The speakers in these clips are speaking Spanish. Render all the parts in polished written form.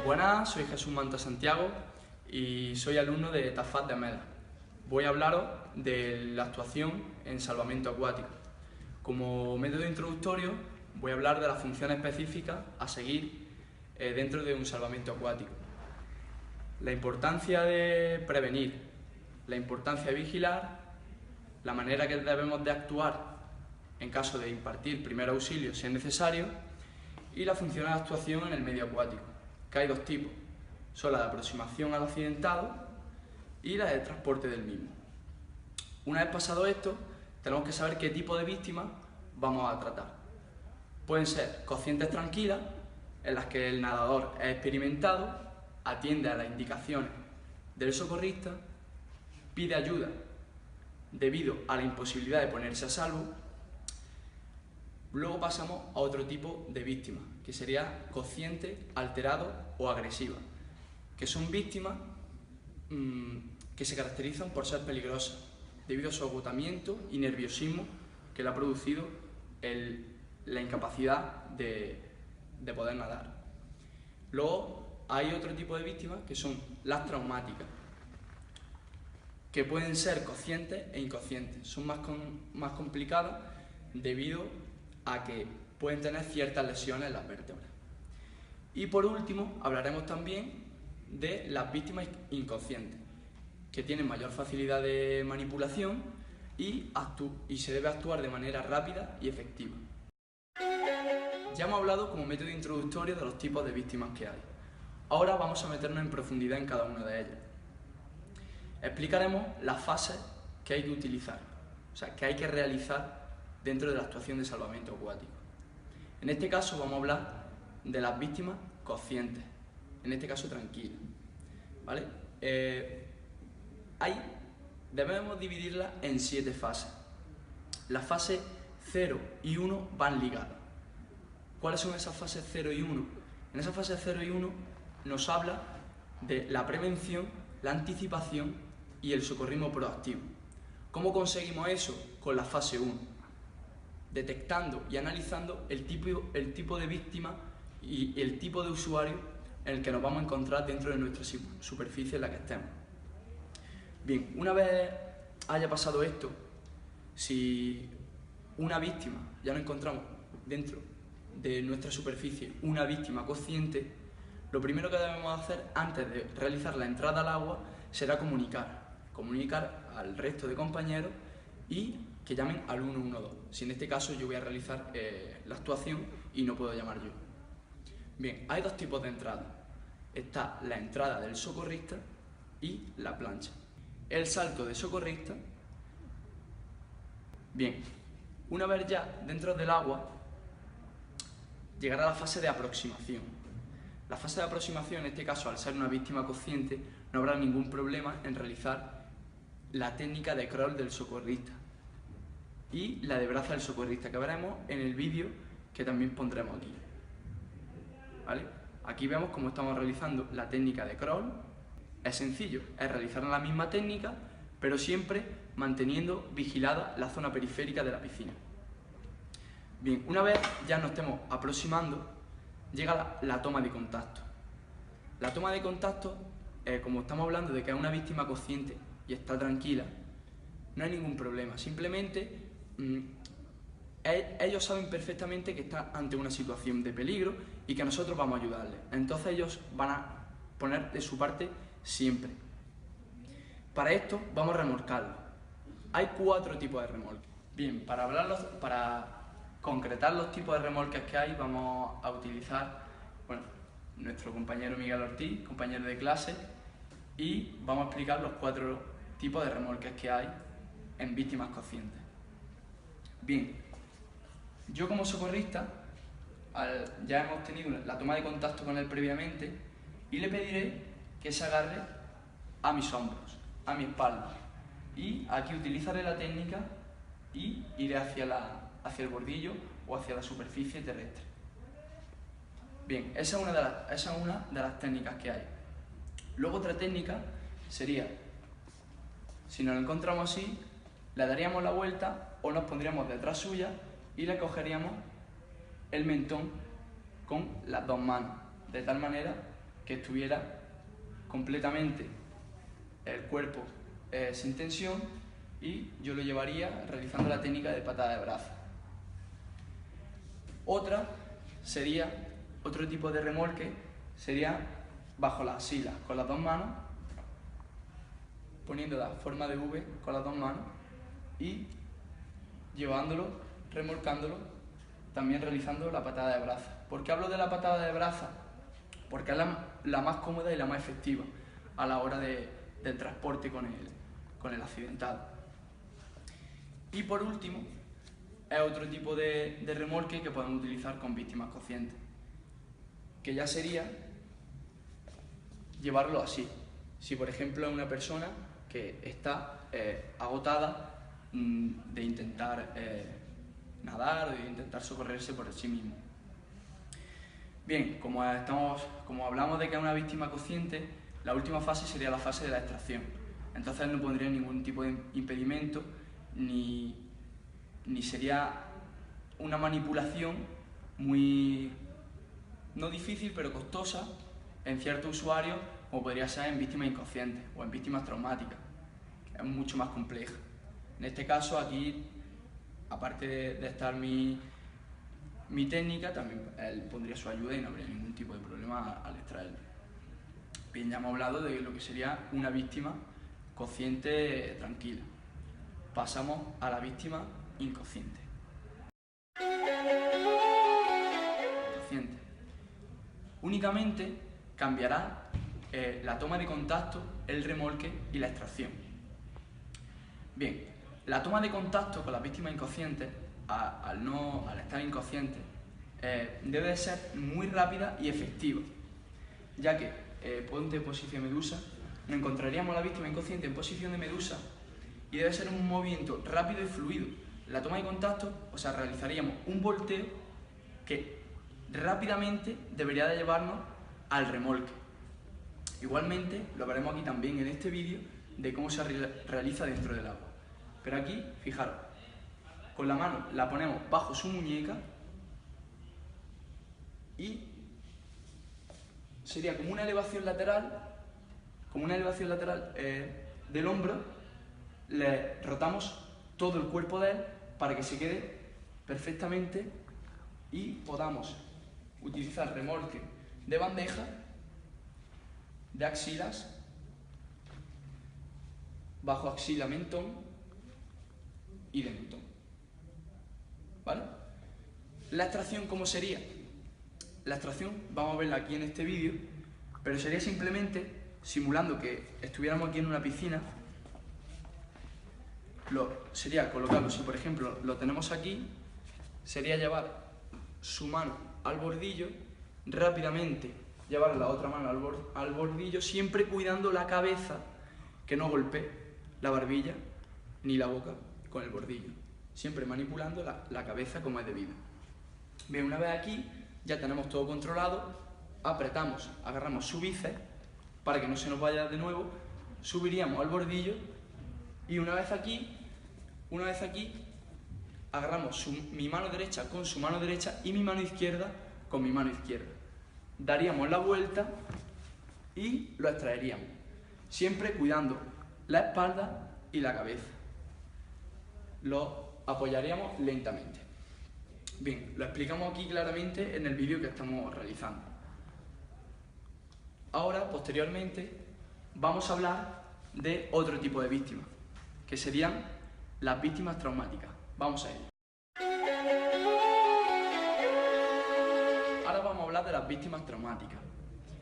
Buenas, soy Jesús Manta Santiago y soy alumno de Tafat de Meda. Voy a hablaros de la actuación en salvamento acuático. Como método introductorio voy a hablar de las funciones específicas a seguir dentro de un salvamento acuático. La importancia de prevenir, la importancia de vigilar, la manera que debemos de actuar en caso de impartir primer auxilio si es necesario y las funciones de actuación en el medio acuático, que hay dos tipos, son la de aproximación al accidentado y la de transporte del mismo. Una vez pasado esto, tenemos que saber qué tipo de víctimas vamos a tratar. Pueden ser cocientes tranquilas, en las que el nadador es experimentado, atiende a las indicaciones del socorrista, pide ayuda debido a la imposibilidad de ponerse a salvo. Luego pasamos a otro tipo de víctimas, que sería consciente, alterado o agresiva, que son víctimas que se caracterizan por ser peligrosas, debido a su agotamiento y nerviosismo que le ha producido la incapacidad de poder nadar. Luego hay otro tipo de víctimas que son las traumáticas, que pueden ser conscientes e inconscientes, son más complicadas debido a que pueden tener ciertas lesiones en las vértebras. Y por último hablaremos también de las víctimas inconscientes, que tienen mayor facilidad de manipulación y se debe actuar de manera rápida y efectiva. Ya hemos hablado como método introductorio de los tipos de víctimas que hay. Ahora vamos a meternos en profundidad en cada una de ellas. Explicaremos las fases que hay que utilizar, o sea, que hay que realizar dentro de la actuación de salvamento acuático. En este caso vamos a hablar de las víctimas conscientes, en este caso tranquilas, ¿vale? Debemos dividirlas en 7 fases. Las fases 0 y 1 van ligadas. ¿Cuáles son esas fases 0 y 1? En esas fases 0 y 1 nos habla de la prevención, la anticipación y el socorrismo proactivo. ¿Cómo conseguimos eso? Con la fase 1. Detectando y analizando el tipo de víctima y el tipo de usuario en el que nos vamos a encontrar dentro de nuestra superficie en la que estemos. Bien, una vez haya pasado esto, si una víctima, ya nos encontramos dentro de nuestra superficie, una víctima consciente, lo primero que debemos hacer antes de realizar la entrada al agua será comunicar al resto de compañeros y que llamen al 112, si en este caso yo voy a realizar la actuación y no puedo llamar yo. Bien, hay dos tipos de entrada. Está la entrada del socorrista y la plancha. El salto de socorrista. Bien, una vez ya dentro del agua, llegará la fase de aproximación. La fase de aproximación, en este caso, al ser una víctima consciente, no habrá ningún problema en realizar la técnica de crawl del socorrista y la de braza del socorrista, que veremos en el vídeo que también pondremos aquí. ¿Vale? Aquí vemos cómo estamos realizando la técnica de crawl. Es sencillo, es realizar la misma técnica, pero siempre manteniendo vigilada la zona periférica de la piscina. Bien, una vez ya nos estemos aproximando, llega la toma de contacto. La toma de contacto, como estamos hablando de que es una víctima consciente y está tranquila, no hay ningún problema. Simplemente ellos saben perfectamente que está ante una situación de peligro y que nosotros vamos a ayudarles. Entonces ellos van a poner de su parte siempre. Para esto vamos a remolcarlo. Hay 4 tipos de remolques. Bien, para concretar los tipos de remolques que hay, vamos a utilizar nuestro compañero Miguel Ortiz, compañero de clase, y vamos a explicar los 4 tipos de remolques que hay en víctimas conscientes. Bien, yo como socorrista, ya hemos tenido la toma de contacto con él previamente y le pediré que se agarre a mis hombros, a mi espalda, y aquí utilizaré la técnica y iré hacia el bordillo o hacia la superficie terrestre. Bien, esa es una de las técnicas que hay. Luego otra técnica sería, si nos lo encontramos así, le daríamos la vuelta o nos pondríamos detrás suya y le cogeríamos el mentón con las 2 manos, de tal manera que estuviera completamente el cuerpo sin tensión, y yo lo llevaría realizando la técnica de patada de braza. Otro tipo de remolque sería bajo las axilas, con las dos manos, poniendo la forma de V con las dos manos y llevándolo, remolcándolo, también realizando la patada de braza. ¿Por qué hablo de la patada de braza? Porque es la más cómoda y la más efectiva a la hora del transporte con el accidentado. Y por último, es otro tipo de remolque que podemos utilizar con víctimas conscientes, que ya sería llevarlo así. Si por ejemplo es una persona que está agotada de intentar nadar o de intentar socorrerse por sí mismo. Bien, como hablamos de que es una víctima consciente, la última fase sería la fase de la extracción. Entonces no pondría ningún tipo de impedimento ni sería una manipulación muy, no difícil, pero costosa en ciertos usuarios, como podría ser en víctimas inconscientes o en víctimas traumáticas, que es mucho más compleja. En este caso, aquí, aparte de estar mi técnica, también él pondría su ayuda y no habría ningún tipo de problema al extraerlo. Bien, ya hemos hablado de lo que sería una víctima consciente tranquila. Pasamos a la víctima inconsciente. Únicamente cambiará la toma de contacto, el remolque y la extracción. Bien, la toma de contacto con las víctimas inconscientes, al estar inconscientes, debe de ser muy rápida y efectiva, ya que, ponte en posición medusa, nos encontraríamos a la víctima inconsciente en posición de medusa y debe ser un movimiento rápido y fluido. La toma de contacto, realizaríamos un volteo que rápidamente debería de llevarnos al remolque. Igualmente, lo veremos aquí también en este vídeo de cómo se realiza dentro del agua. Pero aquí, fijaros, con la mano la ponemos bajo su muñeca y sería como una elevación lateral, del hombro, le rotamos todo el cuerpo de él para que se quede perfectamente y podamos utilizar remolque de bandeja, de axilas, bajo axila mentón y de mentón. ¿Vale? La extracción, ¿cómo sería? La extracción, vamos a verla aquí en este vídeo, pero sería simplemente simulando que estuviéramos aquí en una piscina. Sería colocarlo, si por ejemplo lo tenemos aquí, sería llevar su mano al bordillo, rápidamente llevar la otra mano al bordillo, siempre cuidando la cabeza, que no golpee la barbilla ni la boca con el bordillo, siempre manipulando la cabeza como es debido. Bien, una vez aquí ya tenemos todo controlado, apretamos, agarramos su bíceps para que no se nos vaya de nuevo, subiríamos al bordillo y una vez aquí agarramos mi mano derecha con su mano derecha y mi mano izquierda con mi mano izquierda. Daríamos la vuelta y lo extraeríamos, siempre cuidando la espalda y la cabeza. Lo apoyaríamos lentamente. Bien, lo explicamos aquí claramente en el vídeo que estamos realizando. Ahora, posteriormente, vamos a hablar de otro tipo de víctimas, que serían las víctimas traumáticas. Vamos a ello. Ahora vamos a hablar de las víctimas traumáticas.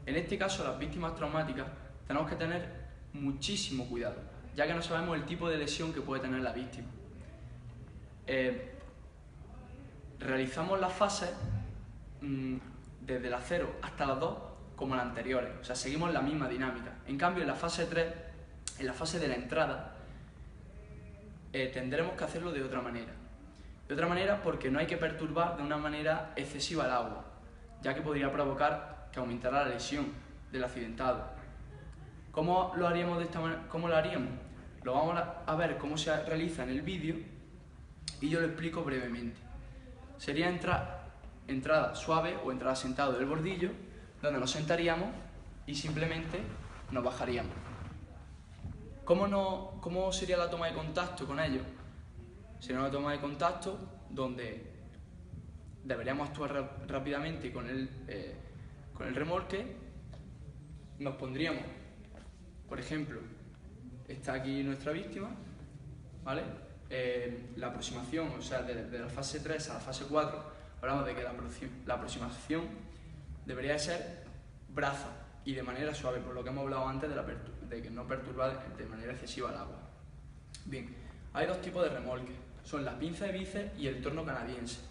En este caso, las víctimas traumáticas tenemos que tener muchísimo cuidado, ya que no sabemos el tipo de lesión que puede tener la víctima. Realizamos las fases desde la 0 hasta las 2 como las anteriores, o sea, seguimos la misma dinámica. En cambio, en la fase 3, en la fase de la entrada, tendremos que hacerlo de otra manera. De otra manera porque no hay que perturbar de una manera excesiva el agua, ya que podría provocar que aumentara la lesión del accidentado. ¿Cómo lo haríamos de esta manera? ¿Cómo lo haríamos? Lo vamos a ver cómo se realiza en el vídeo y yo lo explico brevemente. Sería entrada suave o entrada sentado del bordillo, donde nos sentaríamos y simplemente nos bajaríamos. ¿Cómo sería la toma de contacto con ellos? Sería una toma de contacto donde deberíamos actuar rápidamente con el remolque. Nos pondríamos, por ejemplo, está aquí nuestra víctima, ¿vale? La aproximación, o sea, de la fase 3 a la fase 4, hablamos de que la aproximación debería de ser braza y de manera suave, por lo que hemos hablado antes de que no perturba de manera excesiva el agua. Bien, hay dos tipos de remolques, son la pinza de bíceps y el torno canadiense.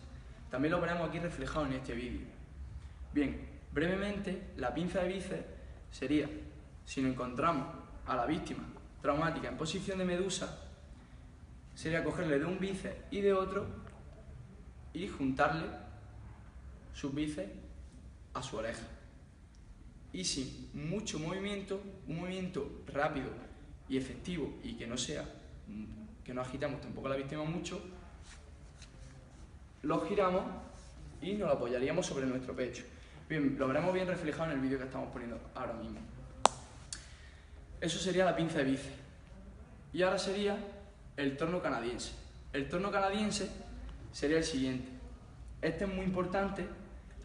También lo veremos aquí reflejado en este vídeo. Bien, brevemente, la pinza de bíceps sería, si nos encontramos a la víctima traumática en posición de medusa, sería cogerle de un bíceps y de otro y juntarle sus bíceps a su oreja. Y sin mucho movimiento, un movimiento rápido y efectivo y que no agitemos tampoco a la víctima mucho, lo giramos y nos lo apoyaríamos sobre nuestro pecho. Bien, lo veremos bien reflejado en el vídeo que estamos poniendo ahora mismo. Eso sería la pinza de bíceps. Y ahora sería el torno canadiense. El torno canadiense sería el siguiente. Este es muy importante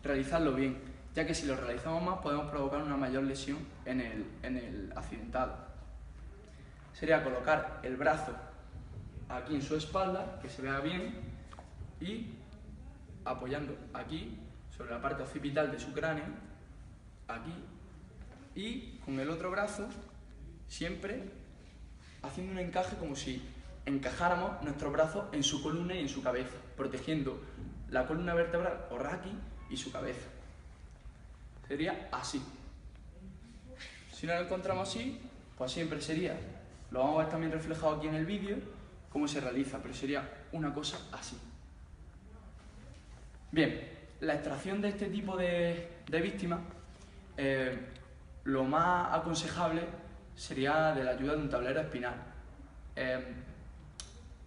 realizarlo bien, ya que si lo realizamos más podemos provocar una mayor lesión en el accidentado. Sería colocar el brazo aquí en su espalda, que se vea bien, y apoyando aquí sobre la parte occipital de su cráneo, aquí, y con el otro brazo siempre haciendo un encaje como si encajáramos nuestros brazos en su columna y en su cabeza, protegiendo la columna vertebral o raquis y su cabeza. Sería así. Si no lo encontramos así, pues siempre sería, lo vamos a ver también reflejado aquí en el vídeo, cómo se realiza, pero sería una cosa así. Bien, la extracción de este tipo de víctimas, lo más aconsejable sería de la ayuda de un tablero espinal.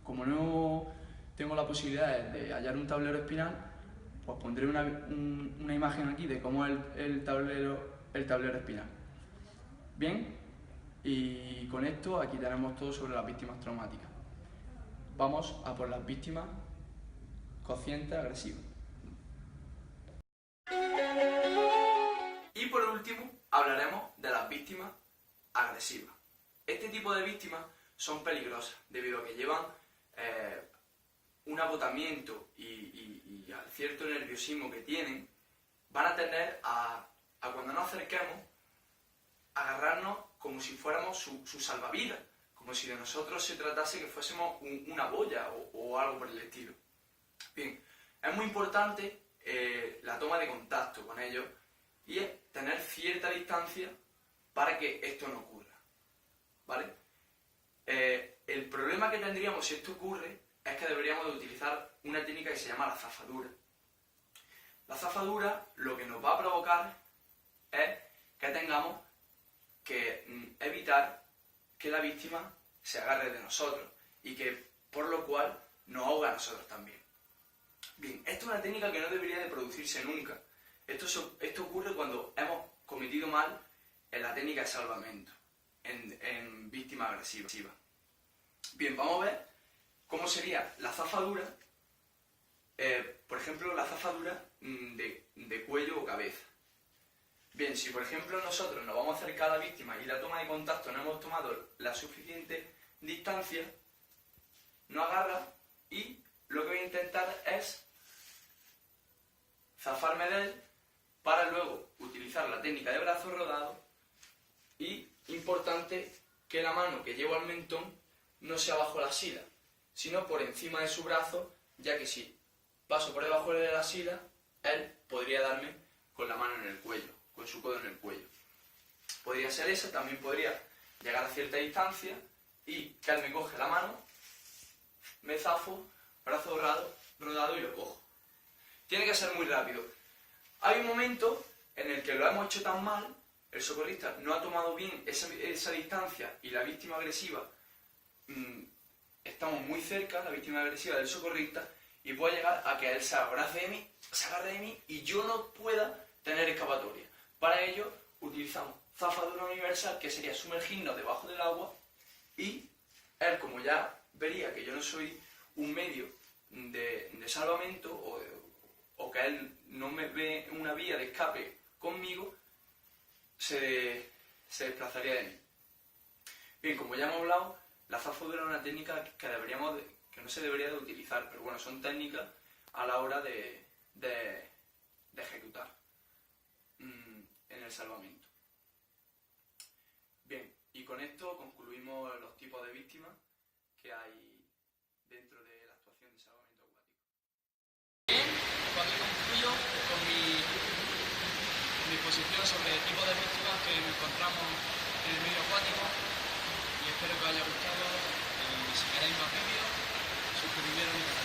Como no tengo la posibilidad de hallar un tablero espinal, pues pondré una imagen aquí de cómo es el tablero espinal. Bien, y con esto aquí tenemos todo sobre las víctimas traumáticas. Vamos a por las víctimas conscientes agresivas. Y por último, hablaremos de las víctimas agresivas. Este tipo de víctimas son peligrosas debido a que llevan un agotamiento y al cierto nerviosismo que tienen, van a tender a cuando nos acerquemos, agarrarnos como si fuéramos su salvavidas, como si de nosotros se tratase que fuésemos una boya o algo por el estilo. Bien, es muy importante la toma de contacto con ellos y es tener cierta distancia para que esto no ocurra, ¿vale? El problema que tendríamos si esto ocurre es que deberíamos de utilizar una técnica que se llama la zafadura. La zafadura lo que nos va a provocar es que tengamos que evitar que la víctima se agarre de nosotros y que por lo cual nos ahoga a nosotros también. Bien, esto es una técnica que no debería de producirse nunca. Esto ocurre cuando hemos cometido mal en la técnica de salvamento, en víctima agresiva. Bien, vamos a ver cómo sería la zafadura, por ejemplo, la zafadura de cuello o cabeza. Bien, si por ejemplo nosotros nos vamos a acercar a la víctima y la toma de contacto no hemos tomado la suficiente distancia, nos agarra y lo que voy a intentar es zafarme de él para luego utilizar la técnica de brazo rodado y, importante, que la mano que llevo al mentón no sea bajo la sila, sino por encima de su brazo, ya que si paso por debajo de la sila, él podría darme con la mano en el cuello, con su codo en el cuello. Podría ser eso, también podría llegar a cierta distancia y que él me coge la mano, me zafo, brazo rodado y lo cojo. Tiene que ser muy rápido. Hay un momento en el que lo hemos hecho tan mal, el socorrista no ha tomado bien esa distancia y la víctima agresiva, estamos muy cerca, la víctima agresiva del socorrista, y puede llegar a que él se agarre de mí y yo no pueda tener escapatoria. Para ello utilizamos zafadura universal, que sería sumergirnos debajo del agua, y él, como ya vería que yo no soy un medio de salvamento, o que él no me ve una vía de escape conmigo, se desplazaría de mí. Bien, como ya hemos hablado, la zafadura es una técnica que no se debería de utilizar, pero bueno, son técnicas a la hora de ejecutar en el salvamento. Bien, y con esto concluimos los tipos de víctimas que hay dentro de la actuación de salvamento acuático. Bien, pues aquí concluyo con mi exposición sobre el tipo de víctimas que encontramos en el medio acuático, y espero que os haya gustado. Y si queréis más vídeos, suscribiros.